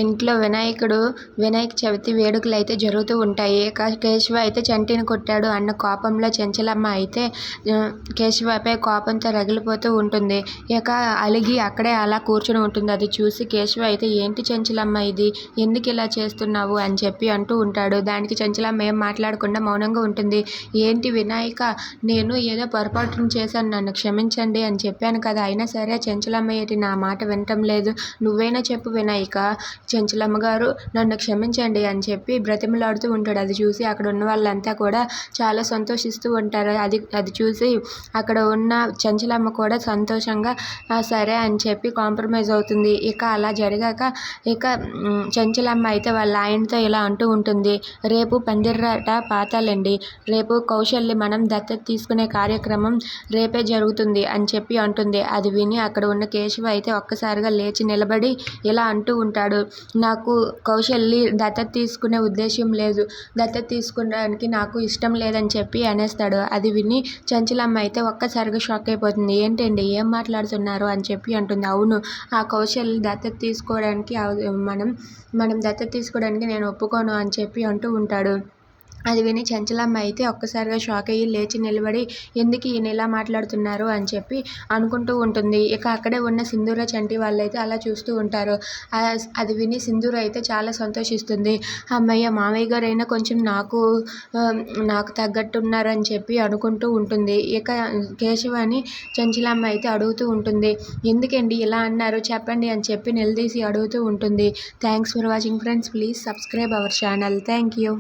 ఇంట్లో వినాయక చవితి వేడుకలైతే జరుగుతూ ఉంటాయి. కేశవ అయితే చంటిని కొట్టాడు అన్న కోపంలో చెంచలమ్మ అయితే కేశవపై కోపంతో రగిలిపోతూ ఉంటుంది. ఇక అలిగి అక్కడే అలా కూర్చుని ఉంటుంది. అది చూసి కేశవ అయితే ఏంటి చెంచలమ్మ ఇది, ఎందుకు ఇలా చేస్తున్నావు అని చెప్పి అంటూ ఉంటాడు. దానికి చెంచలమ్మ ఏం మాట్లాడకుండా మౌనంగా ఉంటుంది. ఏంటి వినాయక, నేను ఏదో పొరపాటున చేశాను, నన్ను క్షమించండి అని చెప్పాను కదా, అయినా సరే చెంచలమ్మ ఏంటి నా మాట వినటం లేదు, నువ్వైనా చెప్పు వినాయక, చెంచలమ్మ గారు నన్ను క్షమించండి అని చెప్పి బ్రతిమలాడుతూ ఉంటాడు. అది చూసి అక్కడ ఉన్న వాళ్ళంతా కూడా చాలా సంతోషిస్తూ ఉంటారు. అది చూసి అక్కడ ఉన్న చెంచలమ్మ కూడా సంతోషంగా సరే అని చెప్పి కాంప్రమైజ్ అవుతుంది. ఇక అలా జరిగాక ఇక చెంచలమ్మ అయితే వాళ్ళ ఆయనతో ఇలా అంటూ ఉంటుంది. రేపు పందిర్రాట పాతాలండి, రేపు కౌశల్య మనం దత్తత తీసుకునే కార్యక్రమం రేపే జరుగుతుంది అని చెప్పి అంటుంది. అది విని అక్కడ ఉన్న కేశవ అయితే ఒక్కసారిగా లేచి నిలబడి ఇలా అంటూ ఉంటాడు. నాకు కౌశల్ని దత్తత తీసుకునే ఉద్దేశం లేదు, దత్తత తీసుకోవడానికి నాకు ఇష్టం లేదని చెప్పి అనేస్తాడు. అది విని చెంచలమ్మ అయితే ఒక్కసారిగా షాక్ అయిపోతుంది. ఏంటండి ఏం మాట్లాడుతున్నారు అని చెప్పి అంటుంది. అవును, ఆ కౌశల్ని దత్తత తీసుకోవడానికి మనం దత్తత తీసుకోవడానికి నేను ఒప్పుకోను అని చెప్పి అంటూ ఉంటాడు. అది విని చెంచలమ్మ అయితే ఒక్కసారిగా షాక్ అయ్యి లేచి నిలబడి ఎందుకు ఈయన ఇలా మాట్లాడుతున్నారు అని చెప్పి అనుకుంటూ ఉంటుంది. ఇక అక్కడే ఉన్న సింధూర చంటి వాళ్ళైతే అలా చూస్తూ ఉంటారు. అది విని సింధూర అయితే చాలా సంతోషిస్తుంది. అమ్మయ్య, మామయ్య గారైనా కొంచెం నాకు తగ్గట్టు ఉన్నారని చెప్పి అనుకుంటూ ఉంటుంది. ఇక కేశవాని చెంచలమ్మ అయితే అడుగుతూ ఉంటుంది. ఎందుకండి ఇలా అన్నారు చెప్పండి అని చెప్పి నిలదీసి అడుగుతూ ఉంటుంది. Thanks for watching friends, please subscribe our channel. Thank you.